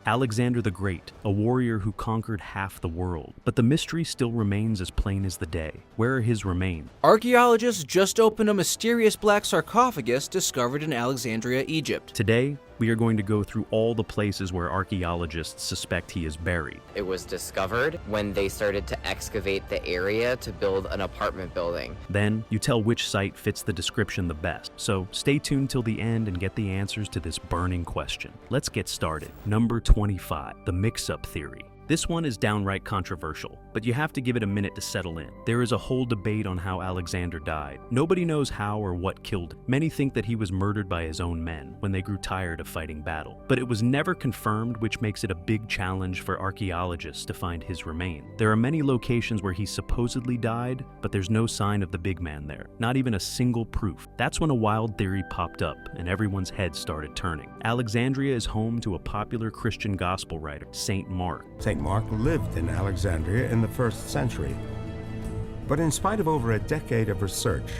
Alexander the Great, a warrior who conquered half the world. But the mystery still remains as plain as the day. Where are his remains? Archaeologists just opened a mysterious black sarcophagus discovered in Alexandria, Egypt. Today, we are going to go through all the places where archaeologists suspect he is buried. It was discovered when they started to excavate the area to build an apartment building. Then, you tell which site fits the description the best. So stay tuned till the end and get the answers to this burning question. Let's get started. Number 25, the mix-up theory. This one is downright controversial, but you have to give it a minute to settle in. There is a whole debate on how Alexander died. Nobody knows how or what killed him. Many think that he was murdered by his own men when they grew tired of fighting battle. But it was never confirmed, which makes it a big challenge for archaeologists to find his remains. There are many locations where he supposedly died, but there's no sign of the big man there. Not even a single proof. That's when a wild theory popped up and everyone's heads started turning. Alexandria is home to a popular Christian gospel writer, Saint Mark. Saint Mark lived in Alexandria in the 1st century. But in spite of over a decade of research,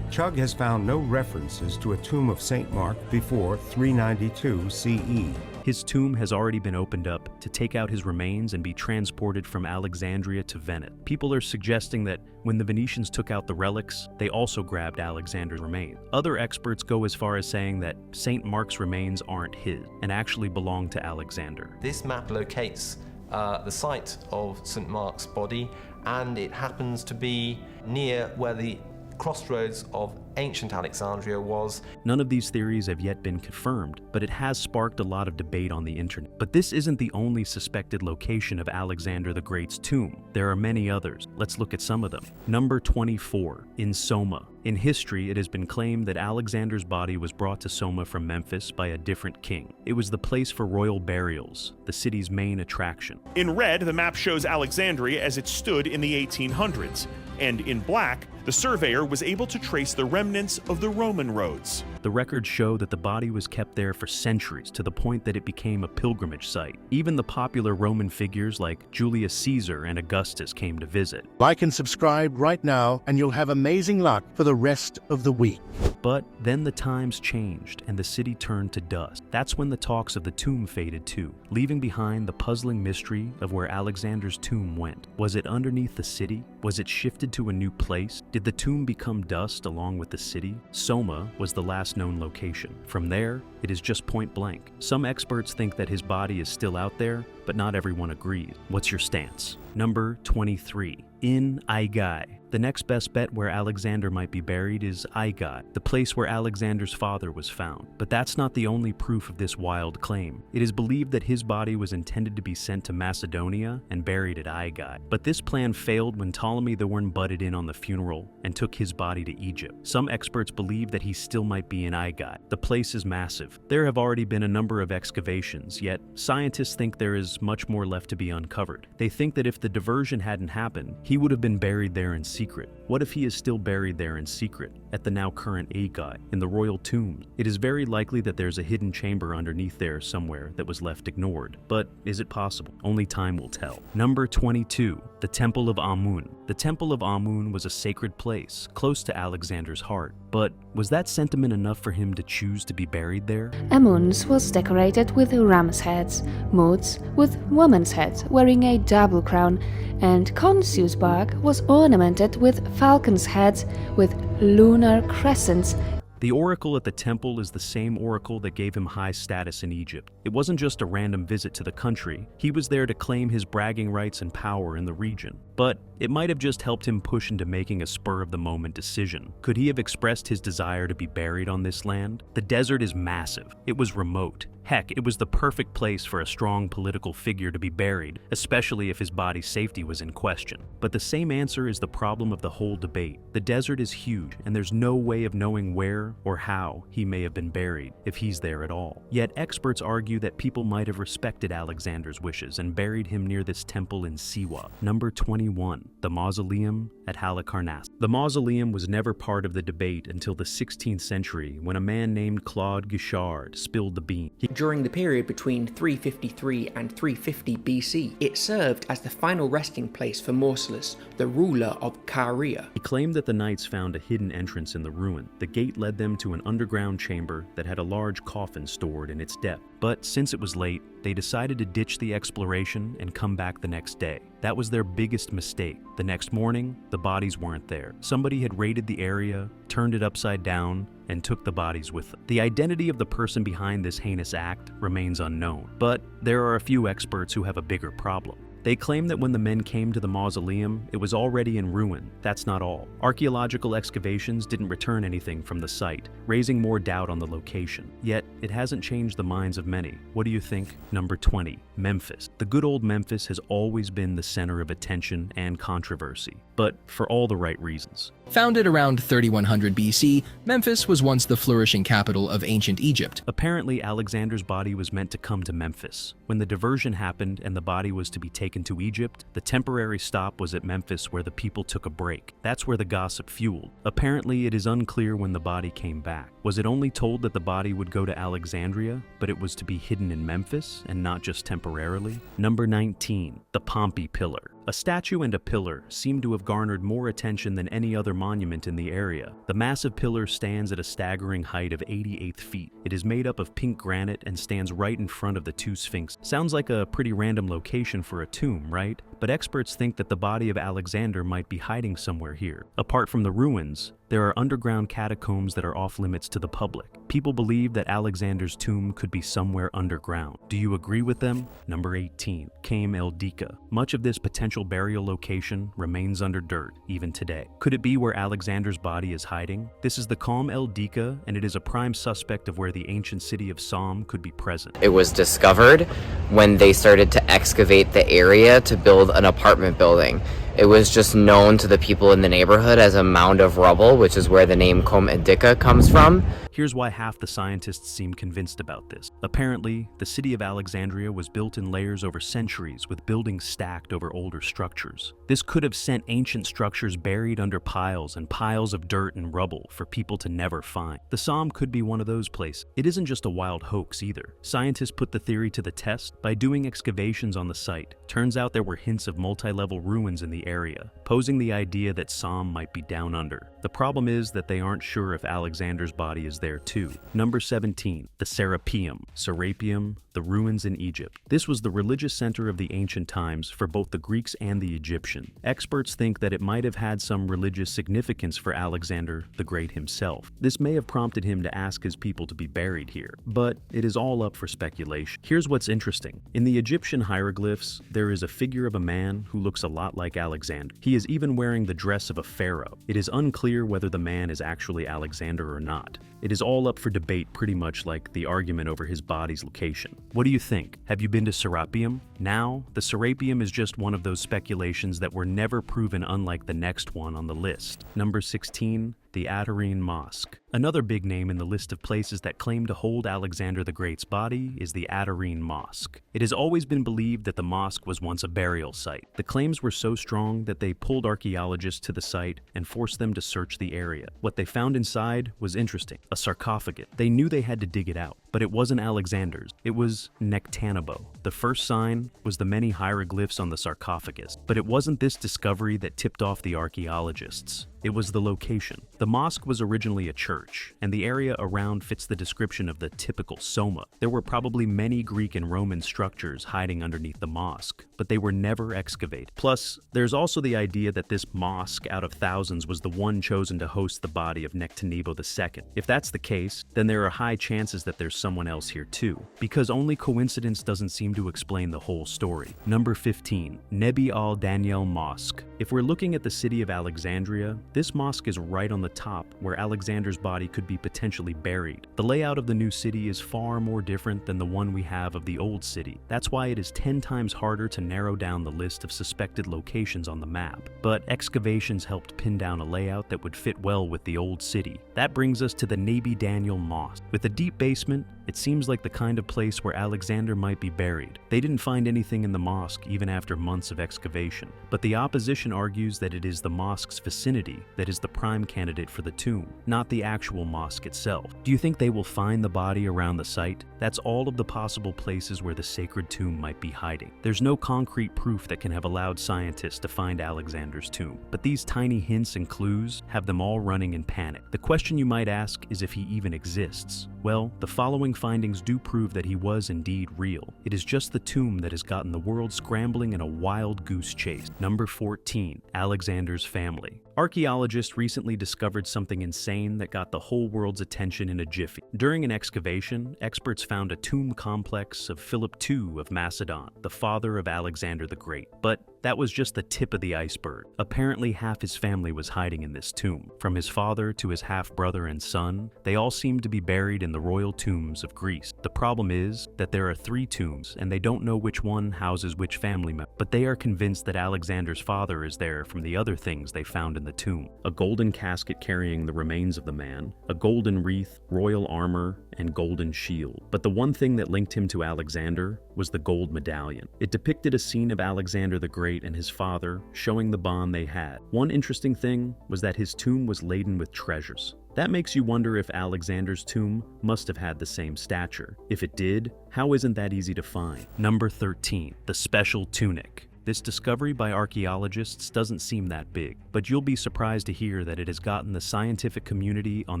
Chugg has found no references to a tomb of Saint Mark before 392 CE. His tomb has already been opened up to take out his remains and be transported from Alexandria to Venice. People are suggesting that when the Venetians took out the relics, they also grabbed Alexander's remains. Other experts go as far as saying that Saint Mark's remains aren't his and actually belong to Alexander. This map locates the site of St. Mark's body, and it happens to be near where the crossroads of ancient Alexandria was. None of these theories have yet been confirmed, but it has sparked a lot of debate on the internet. But this isn't the only suspected location of Alexander the Great's tomb. There are many others. Let's look at some of them. Number 24, in Soma. In history, it has been claimed that Alexander's body was brought to Soma from Memphis by a different king. It was the place for royal burials, the city's main attraction. In red, the map shows Alexandria as it stood in the 1800s, and in black, the surveyor was able to trace the remnants of the Roman roads. The records show that the body was kept there for centuries, to the point that it became a pilgrimage site. Even the popular Roman figures like Julius Caesar and Augustus came to visit. Like and subscribe right now, and you'll have amazing luck for the rest of the week. But then the times changed and the city turned to dust. That's when the talks of the tomb faded too, leaving behind the puzzling mystery of where Alexander's tomb went. Was it underneath the city? Was it shifted to a new place? Did the tomb become dust along with the city? Soma was the last known location. From there, it is just point blank. Some experts think that his body is still out there, but not everyone agrees. What's your stance? Number 23, in Aigai. The next best bet where Alexander might be buried is Aigai, the place where Alexander's father was found. But that's not the only proof of this wild claim. It is believed that his body was intended to be sent to Macedonia and buried at Aigai. But this plan failed when Ptolemy the One butted in on the funeral and took his body to Egypt. Some experts believe that he still might be in Aigai. The place is massive. There have already been a number of excavations, yet scientists think there is much more left to be uncovered. They think that if the diversion hadn't happened, he would have been buried there in secret. What if he is still buried there in secret, at the now current Aigai, in the royal tombs? It is very likely that there's a hidden chamber underneath there somewhere that was left ignored. But is it possible? Only time will tell. Number 22, the Temple of Amun. The Temple of Amun was a sacred place, close to Alexander's heart. But was that sentiment enough for him to choose to be buried there? Amun's was decorated with ram's heads, Mut's with woman's heads wearing a double crown, and Khonsu's bark was ornamented with falcons' heads with lunar crescents. The oracle at the temple is the same oracle that gave him high status in Egypt. It wasn't just a random visit to the country. He was there to claim his bragging rights and power in the region. But it might have just helped him push into making a spur-of-the-moment decision. Could he have expressed his desire to be buried on this land? The desert is massive. It was remote. Heck, it was the perfect place for a strong political figure to be buried, especially if his body's safety was in question. But the same answer is the problem of the whole debate. The desert is huge, and there's no way of knowing where or how he may have been buried, if he's there at all. Yet experts argue that people might have respected Alexander's wishes and buried him near this temple in Siwa. Number 21, the mausoleum at Halicarnassus. The mausoleum was never part of the debate until the 16th century, when a man named Claude Guichard spilled the beans. He during the period between 353 and 350 BC. It served as the final resting place for Mausolus, the ruler of Caria. He claimed that the knights found a hidden entrance in the ruin. The gate led them to an underground chamber that had a large coffin stored in its depth. But since it was late, they decided to ditch the exploration and come back the next day. That was their biggest mistake. The next morning, the bodies weren't there. Somebody had raided the area, turned it upside down, and took the bodies with them. The identity of the person behind this heinous act remains unknown, but there are a few experts who have a bigger problem. They claim that when the men came to the mausoleum, it was already in ruin. That's not all. Archaeological excavations didn't return anything from the site, raising more doubt on the location. Yet, it hasn't changed the minds of many. What do you think? Number 20, Memphis. The good old Memphis has always been the center of attention and controversy, but for all the right reasons. Founded around 3100 BC, Memphis was once the flourishing capital of ancient Egypt. Apparently, Alexander's body was meant to come to Memphis. When the diversion happened and the body was to be taken to Egypt, the temporary stop was at Memphis where the people took a break. That's where the gossip fueled. Apparently, it is unclear when the body came back. Was it only told that the body would go to Alexandria, but it was to be hidden in Memphis and not just temporarily? Number 19, the Pompey Pillar. A statue and a pillar seem to have garnered more attention than any other monument in the area. The massive pillar stands at a staggering height of 88 feet. It is made up of pink granite and stands right in front of the two sphinxes. Sounds like a pretty random location for a tomb, right? But experts think that the body of Alexander might be hiding somewhere here. Apart from the ruins, there are underground catacombs that are off limits to the public. People believe that Alexander's tomb could be somewhere underground. Do you agree with them? Number 18, Came El Dika. Much of this potential burial location remains under dirt, even today. Could it be where Alexander's body is hiding? This is the Came El Dika, and it is a prime suspect of where the ancient city of Som could be present. It was discovered when they started to excavate the area to build an apartment building. It was just known to the people in the neighborhood as a mound of rubble, which is where the name Came El Dika comes from. Here's why half the scientists seem convinced about this. Apparently, the city of Alexandria was built in layers over centuries, with buildings stacked over older structures. This could have sent ancient structures buried under piles and piles of dirt and rubble for people to never find. The Som could be one of those places. It isn't just a wild hoax either. Scientists put the theory to the test by doing excavations on the site. Turns out there were hints of multi-level ruins in the area, posing the idea that Som might be down under. The problem is that they aren't sure if Alexander's body is there too. Number 17, the Serapeum, the ruins in Egypt. This was the religious center of the ancient times for both the Greeks and the Egyptian. Experts think that it might have had some religious significance for Alexander the Great himself. This may have prompted him to ask his people to be buried here, but it is all up for speculation. Here's what's interesting. In the Egyptian hieroglyphs, there is a figure of a man who looks a lot like Alexander. He is even wearing the dress of a pharaoh. It is unclear whether the man is actually Alexander or not. It is all up for debate, pretty much like the argument over his body's location. What do you think? Have you been to Serapeum? Now, the Serapeum is just one of those speculations that were never proven, unlike the next one on the list. Number 16, the Atarine Mosque. Another big name in the list of places that claim to hold Alexander the Great's body is the Atarine Mosque. It has always been believed that the mosque was once a burial site. The claims were so strong that they pulled archaeologists to the site and forced them to search the area. What they found inside was interesting, a sarcophagus. They knew they had to dig it out, but it wasn't Alexander's. It was Nectanebo. The first sign was the many hieroglyphs on the sarcophagus, but it wasn't this discovery that tipped off the archaeologists. It was the location. The mosque was originally a church, and the area around fits the description of the typical soma. There were probably many Greek and Roman structures hiding underneath the mosque, but they were never excavated. Plus, there's also the idea that this mosque out of thousands was the one chosen to host the body of Nectanebo II. If that's the case, then there are high chances that there's someone else here too, because only coincidence doesn't seem to explain the whole story. Number 15, Nebi al-Daniel Mosque. If we're looking at the city of Alexandria, this mosque is right on the top where Alexander's body could be potentially buried. The layout of the new city is far more different than the one we have of the old city. That's why it is 10 times harder to narrow down the list of suspected locations on the map. But excavations helped pin down a layout that would fit well with the old city. That brings us to the Nebi Daniel Mosque. With a deep basement, it seems like the kind of place where Alexander might be buried. They didn't find anything in the mosque even after months of excavation, but the opposition opposition argues that it is the mosque's vicinity that is the prime candidate for the tomb, not the actual mosque itself. Do you think they will find the body around the site? That's all of the possible places where the sacred tomb might be hiding. There's no concrete proof that can have allowed scientists to find Alexander's tomb, but these tiny hints and clues have them all running in panic. The question you might ask is if he even exists. Well, the following findings do prove that he was indeed real. It is just the tomb that has gotten the world scrambling in a wild goose chase. Number 14, Alexander's family. Archaeologists recently discovered something insane that got the whole world's attention in a jiffy. During an excavation, experts found a tomb complex of Philip II of Macedon, the father of Alexander the Great. But that was just the tip of the iceberg. Apparently half his family was hiding in this tomb. From his father to his half-brother and son, they all seem to be buried in the royal tombs of Greece. The problem is that there are 3 tombs, and they don't know which one houses which family member, but they are convinced that Alexander's father is there from the other things they found in the tomb: a golden casket carrying the remains of the man, a golden wreath, royal armor, and golden shield. But the one thing that linked him to Alexander was the gold medallion. It depicted a scene of Alexander the Great and his father, showing the bond they had. One interesting thing was that his tomb was laden with treasures. That makes you wonder if Alexander's tomb must have had the same stature. If it did, how isn't that easy to find? Number 13, the special tunic. This discovery by archaeologists doesn't seem that big, but you'll be surprised to hear that it has gotten the scientific community on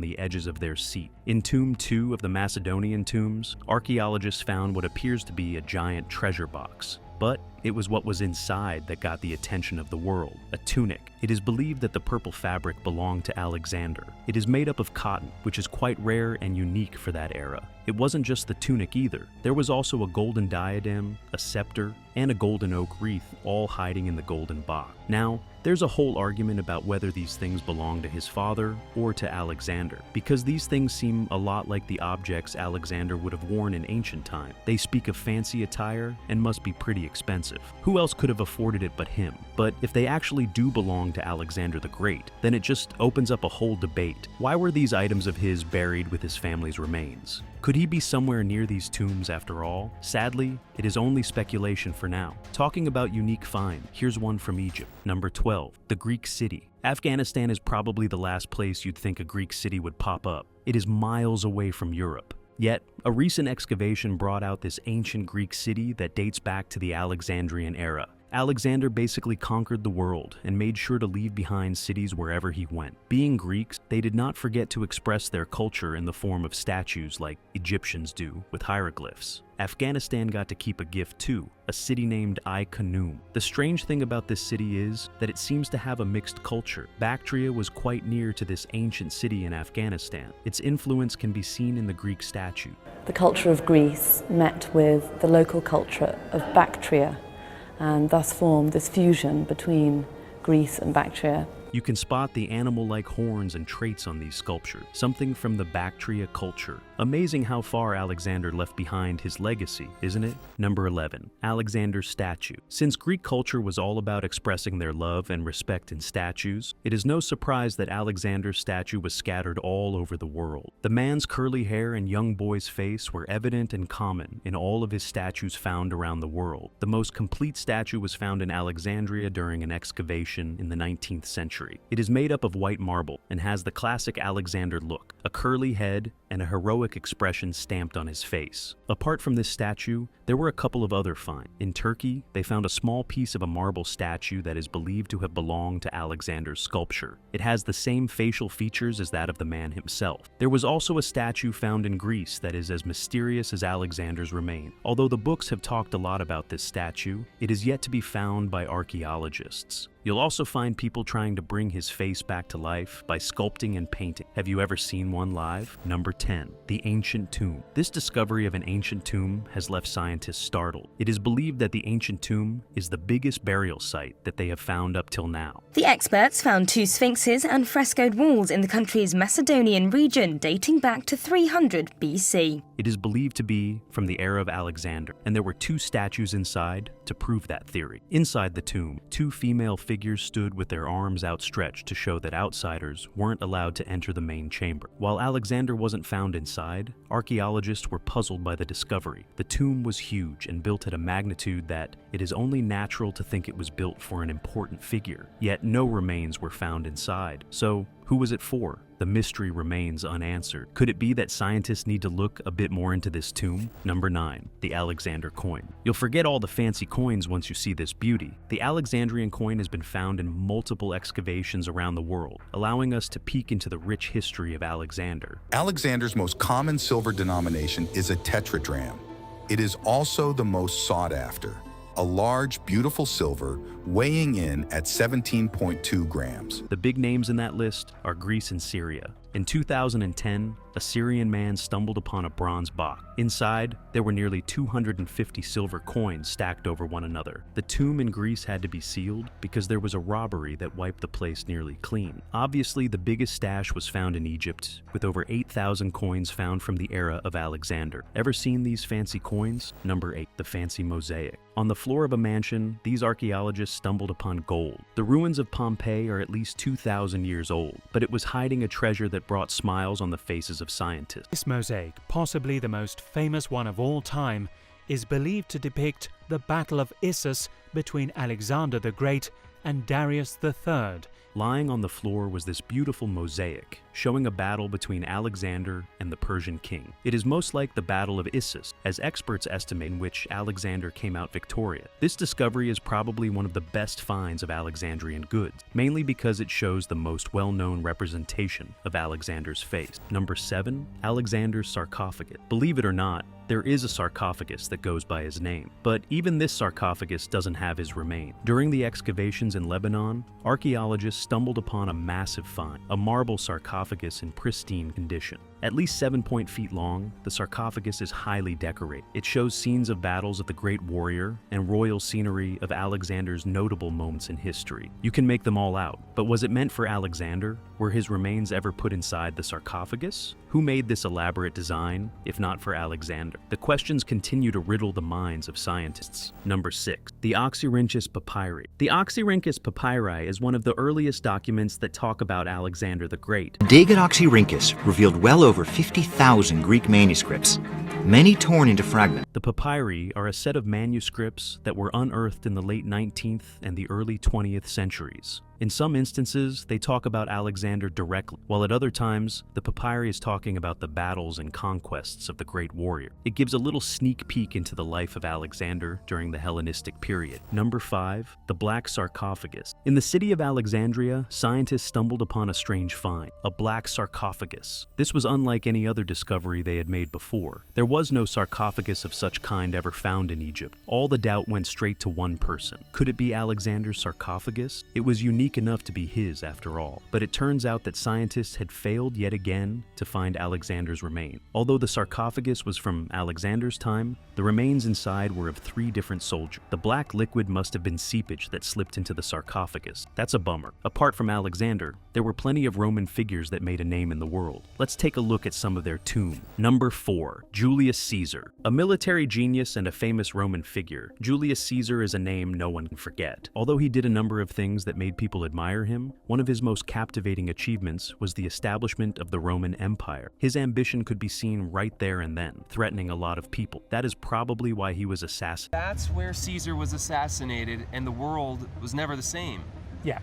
the edges of their seat. In Tomb 2 of the Macedonian tombs, archaeologists found what appears to be a giant treasure box. But it was what was inside that got the attention of the world, a tunic. It is believed that the purple fabric belonged to Alexander. It is made up of cotton, which is quite rare and unique for that era. It wasn't just the tunic either. There was also a golden diadem, a scepter, and a golden oak wreath, all hiding in the golden box. Now, there's a whole argument about whether these things belong to his father or to Alexander, because these things seem a lot like the objects Alexander would have worn in ancient time. They speak of fancy attire and must be pretty expensive. Who else could have afforded it but him? But if they actually do belong to Alexander the Great, then it just opens up a whole debate. Why were these items of his buried with his family's remains? Could he be somewhere near these tombs after all? Sadly, it is only speculation for now. Talking about unique find, here's one from Egypt. Number 12, the Greek city. Afghanistan is probably the last place you'd think a Greek city would pop up. It is miles away from Europe. Yet, a recent excavation brought out this ancient Greek city that dates back to the Alexandrian era. Alexander basically conquered the world and made sure to leave behind cities wherever he went. Being Greeks, they did not forget to express their culture in the form of statues like Egyptians do with hieroglyphs. Afghanistan got to keep a gift too, a city named Ai-Khanoum. The strange thing about this city is that it seems to have a mixed culture. Bactria was quite near to this ancient city in Afghanistan. Its influence can be seen in the Greek statue. The culture of Greece met with the local culture of Bactria, and thus formed this fusion between Greece and Bactria. You can spot the animal-like horns and traits on these sculptures, something from the Bactria culture. Amazing how far Alexander left behind his legacy, isn't it? Number 11, Alexander's statue. Since Greek culture was all about expressing their love and respect in statues, it is no surprise that Alexander's statue was scattered all over the world. The man's curly hair and young boy's face were evident and common in all of his statues found around the world. The most complete statue was found in Alexandria during an excavation in the 19th century. It is made up of white marble and has the classic Alexander look, a curly head and a heroic expression stamped on his face. Apart from this statue, there were a couple of other finds. In Turkey, they found a small piece of a marble statue that is believed to have belonged to Alexander's sculpture. It has the same facial features as that of the man himself. There was also a statue found in Greece that is as mysterious as Alexander's remains. Although the books have talked a lot about this statue, it is yet to be found by archaeologists. You'll also find people trying to bring his face back to life by sculpting and painting. Have you ever seen one live? Number 10, the ancient tomb. This discovery of an ancient tomb has left scientists startled. It is believed that the ancient tomb is the biggest burial site that they have found up till now. The experts found 2 sphinxes and frescoed walls in the country's Macedonian region dating back to 300 BC. It is believed to be from the era of Alexander, and there were 2 statues inside, to prove that theory. Inside the tomb, two female figures stood with their arms outstretched to show that outsiders weren't allowed to enter the main chamber. While Alexander wasn't found inside, archaeologists were puzzled by the discovery. The tomb was huge and built at a magnitude that it is only natural to think it was built for an important figure, yet no remains were found inside. So, who was it for? The mystery remains unanswered. Could it be that scientists need to look a bit more into this tomb? Number 9. The Alexander coin. You'll forget all the fancy coins once you see this beauty. The Alexandrian coin has been found in multiple excavations around the world, allowing us to peek into the rich history of Alexander. Alexander's most common silver denomination is a tetradrachm. It is also the most sought after. A large, beautiful silver weighing in at 17.2 grams. The big names in that list are Greece and Syria. In 2010, a Syrian man stumbled upon a bronze box. Inside, there were nearly 250 silver coins stacked over one another. The tomb in Greece had to be sealed because there was a robbery that wiped the place nearly clean. Obviously, the biggest stash was found in Egypt, with over 8,000 coins found from the era of Alexander. Ever seen these fancy coins? Number 8. The fancy mosaic. On the floor of a mansion, these archaeologists stumbled upon gold. The ruins of Pompeii are at least 2,000 years old, but it was hiding a treasure that brought smiles on the faces of scientists. This mosaic, possibly the most famous one of all time, is believed to depict the Battle of Issus between Alexander the Great and Darius III. Lying on the floor was this beautiful mosaic, showing a battle between Alexander and the Persian king. It is most like the Battle of Issus, as experts estimate, in which Alexander came out victorious. This discovery is probably one of the best finds of Alexandrian goods, mainly because it shows the most well-known representation of Alexander's face. Number 7. Alexander's sarcophagus. Believe it or not, there is a sarcophagus that goes by his name, but even this sarcophagus doesn't have his remains. During the excavations in Lebanon, archaeologists stumbled upon a massive find, a marble sarcophagus in pristine condition. At least 7 feet long, the sarcophagus is highly decorated. It shows scenes of battles of the great warrior and royal scenery of Alexander's notable moments in history. You can make them all out, but was it meant for Alexander? Were his remains ever put inside the sarcophagus? Who made this elaborate design, if not for Alexander? The questions continue to riddle the minds of scientists. Number 6. The Oxyrhynchus papyri. The Oxyrhynchus papyri is one of the earliest documents that talk about Alexander the Great. David Oxyrhynchus revealed well over 50,000 Greek manuscripts, many torn into fragments. The papyri are a set of manuscripts that were unearthed in the late 19th and the early 20th centuries. In some instances, they talk about Alexander directly, while at other times, the papyri is talking about the battles and conquests of the great warrior. It gives a little sneak peek into the life of Alexander during the Hellenistic period. Number 5. The black sarcophagus. In the city of Alexandria, scientists stumbled upon a strange find, a black sarcophagus. This was unlike any other discovery they had made before. There was no sarcophagus of such kind ever found in Egypt. All the doubt went straight to one person. Could it be Alexander's sarcophagus? It was unique enough to be his after all, but it turns out that scientists had failed yet again to find Alexander's remains. Although the sarcophagus was from Alexander's time, the remains inside were of 3 different soldiers. The black liquid must have been seepage that slipped into the sarcophagus. That's a bummer. Apart from Alexander, there were plenty of Roman figures that made a name in the world. Let's take a look at some of their tombs. Number 4. Julius Caesar. A military genius and a famous Roman figure, Julius Caesar is a name no one can forget. Although he did a number of things that made people admire him, one of his most captivating achievements was the establishment of the Roman Empire. His ambition could be seen right there and then, threatening a lot of people. That is probably why he was assassinated. That's where Caesar was assassinated, and the world was never the same. Yeah.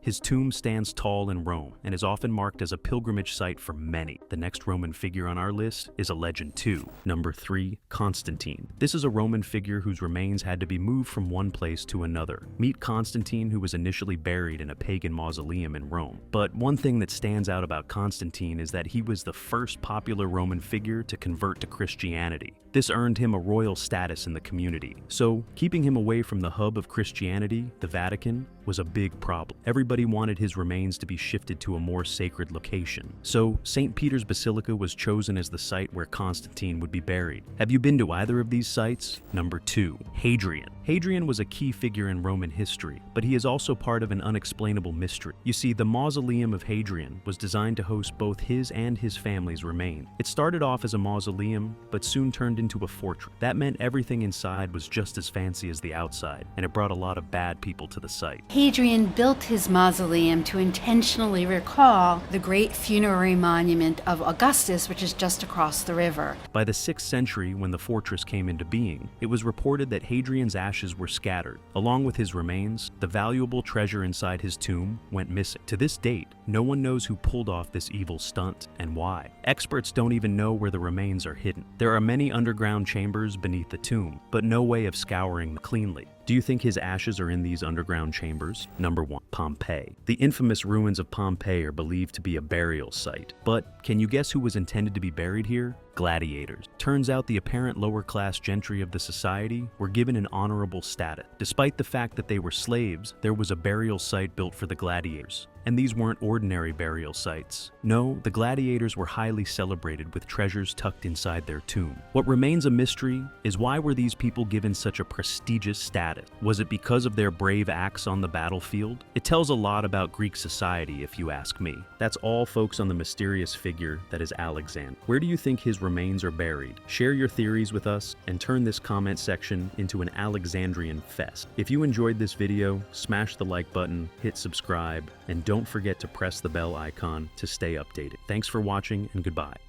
His tomb stands tall in Rome and is often marked as a pilgrimage site for many. The next Roman figure on our list is a legend too. Number 3. Constantine. This is a Roman figure whose remains had to be moved from one place to another. Meet Constantine, who was initially buried in a pagan mausoleum in Rome. But one thing that stands out about Constantine is that he was the first popular Roman figure to convert to Christianity. This earned him a royal status in the community. So, keeping him away from the hub of Christianity, the Vatican, was a big problem. Everybody wanted his remains to be shifted to a more sacred location. So, St. Peter's Basilica was chosen as the site where Constantine would be buried. Have you been to either of these sites? Number 2. Hadrian. Hadrian was a key figure in Roman history, but he is also part of an unexplainable mystery. You see, the mausoleum of Hadrian was designed to host both his and his family's remains. It started off as a mausoleum, but soon turned into a fortress. That meant everything inside was just as fancy as the outside, and it brought a lot of bad people to the site. Hadrian built his mausoleum to intentionally recall the great funerary monument of Augustus, which is just across the river. By the 6th century, when the fortress came into being, it was reported that Hadrian's ashes were scattered. Along with his remains, the valuable treasure inside his tomb went missing. To this date, no one knows who pulled off this evil stunt and why. Experts don't even know where the remains are hidden. There are many underground chambers beneath the tomb, but no way of scouring them cleanly. Do you think his ashes are in these underground chambers? Number 1. Pompeii. The infamous ruins of Pompeii are believed to be a burial site. But can you guess who was intended to be buried here? Gladiators. Turns out the apparent lower-class gentry of the society were given an honorable status. Despite the fact that they were slaves, there was a burial site built for the gladiators. And these weren't ordinary burial sites. No, the gladiators were highly celebrated with treasures tucked inside their tomb. What remains a mystery is why were these people given such a prestigious status? Was it because of their brave acts on the battlefield? It tells a lot about Greek society, if you ask me. That's all, folks, on the mysterious figure that is Alexander. Where do you think his remains are buried? Share your theories with us and turn this comment section into an Alexandrian fest. If you enjoyed this video, smash the like button, hit subscribe, and don't forget to press the bell icon to stay updated. Thanks for watching, and goodbye.